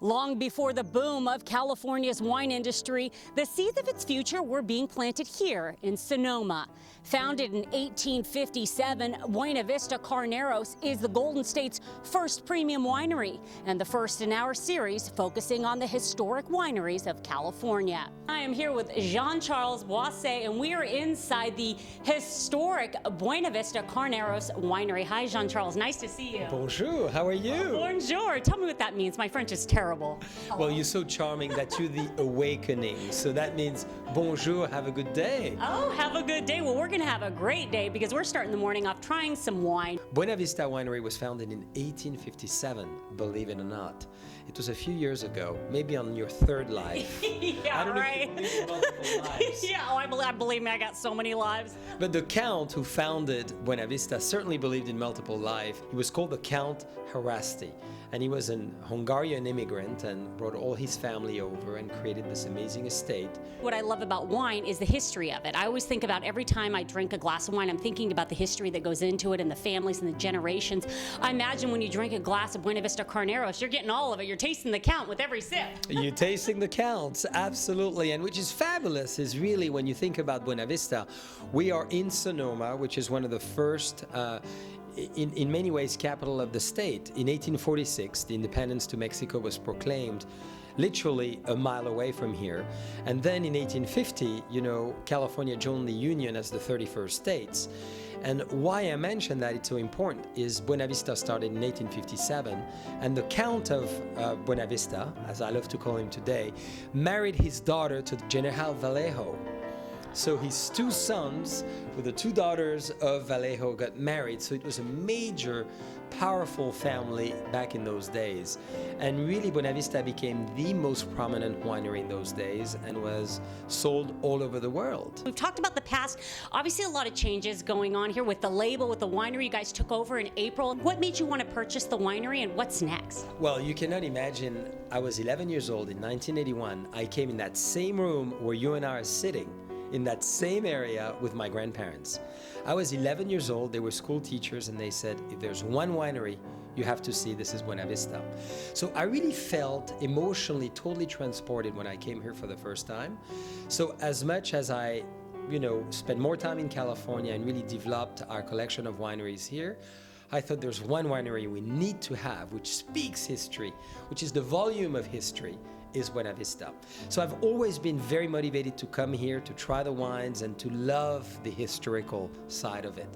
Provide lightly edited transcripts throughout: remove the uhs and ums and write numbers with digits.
Long before the boom of California's wine industry, the seeds of its future were being planted here in Sonoma. Founded in 1857, Buena Vista Carneros is the Golden State's first premium winery and the first in our series focusing on the historic wineries of California. I am here with Jean-Charles Boisset, and we are inside the historic Buena Vista Carneros winery. Hi, Jean-Charles. Nice to see you. Bonjour. How are you? Bonjour. Tell me what that means. My French is terrible. Well, you're so charming that you're the awakening. So that means bonjour, have a good day. Oh, have a good day. Well, we're going to have a great day because we're starting the morning off trying some wine. Buena Vista Winery was founded in 1857, believe it or not. It was a few years ago, maybe on your third life. Yeah, I don't right. know if you believe in multiple lives. Yeah, oh, I believe me, I got so many lives. But the Count who founded Buena Vista certainly believed in multiple life. He was called the Count Haraszthy, and he was an Hungarian immigrant and brought all his family over and created this amazing estate. What I love about wine is the history of it. I always think about every time I drink a glass of wine, I'm thinking about the history that goes into it and the families and the generations. I imagine when you drink a glass of Buena Vista Carneros, you're getting all of it. You're tasting the Count with every sip. You're tasting the Counts, absolutely. And which is fabulous is really when you think about Buena Vista, we are in Sonoma, which is one of the first in many ways, capital of the state. In 1846, the independence to Mexico was proclaimed literally a mile away from here. And then in 1850, California joined the Union as the 31st states. And why I mention that it's so important is Buena Vista started in 1857, and the Count of Buena Vista, as I love to call him today, married his daughter to General Vallejo. So his two sons, with the two daughters of Vallejo, got married. So it was a major, powerful family back in those days. And really, Buena Vista became the most prominent winery in those days and was sold all over the world. We've talked about the past. Obviously, a lot of changes going on here with the label, with the winery. You guys took over in April. What made you want to purchase the winery, and what's next? Well, you cannot imagine. I was 11 years old in 1981. I came in that same room where you and I are sitting, in that same area with my grandparents. I was 11 years old, they were school teachers, and they said, if there's one winery you have to see, this is Buena Vista. So I really felt emotionally totally transported when I came here for the first time. So as much as I spent more time in California and really developed our collection of wineries here, I thought there's one winery we need to have, which speaks history, which is the volume of history, is Buena Vista. So I've always been very motivated to come here, to try the wines, and to love the historical side of it.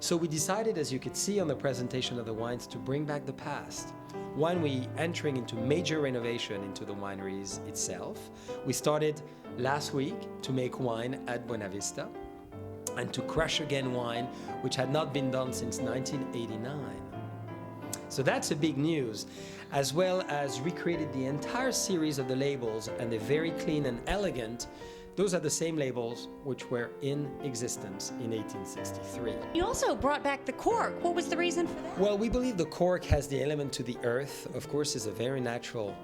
So we decided, as you could see on the presentation of the wines, to bring back the past. One, we entering into major renovation into the wineries itself. We started last week to make wine at Buena Vista and to crush again wine, which had not been done since 1989. So that's a big news, as well as recreated the entire series of the labels, and they're very clean and elegant. Those are the same labels which were in existence in 1863. You also brought back the cork. What was the reason for that? Well, we believe the cork has the element to the earth. Of course, is a very natural,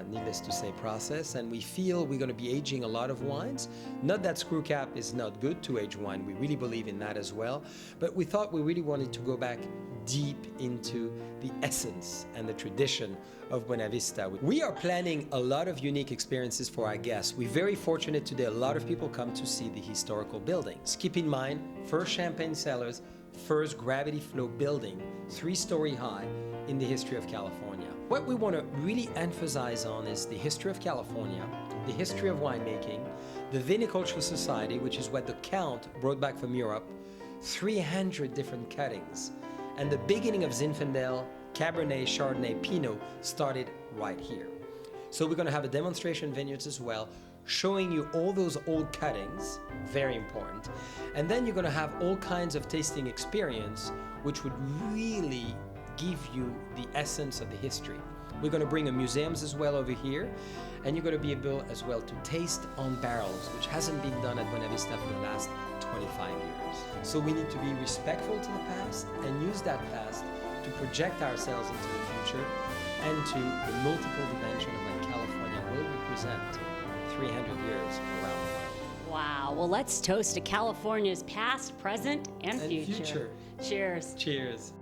needless to say, process, and we feel we're going to be aging a lot of wines. Not that screw cap is not good to age wine. We really believe in that as well. But we thought we really wanted to go back deep into the essence and the tradition of Buena Vista. We are planning a lot of unique experiences for our guests. We're very fortunate today. A lot of people come to see the historical buildings. Keep in mind, first champagne cellars, first gravity flow building, 3-story high in the history of California. What we want to really emphasize on is the history of California, the history of winemaking, the Vinicultural Society, which is what the Count brought back from Europe, 300 different cuttings. And the beginning of Zinfandel, Cabernet, Chardonnay, Pinot started right here. So we're going to have a demonstration vineyards as well, showing you all those old cuttings, very important. And then you're going to have all kinds of tasting experience, which would really give you the essence of the history. We're going to bring a museums as well over here, and you're going to be able as well to taste on barrels, which hasn't been done at Buena Vista for the last 25 years. So we need to be respectful to the past and use that past to project ourselves into the future and to the multiple dimension of what California will represent 300 years around the world. Wow. Well, let's toast to California's past, present, and future. Future. Cheers. Cheers.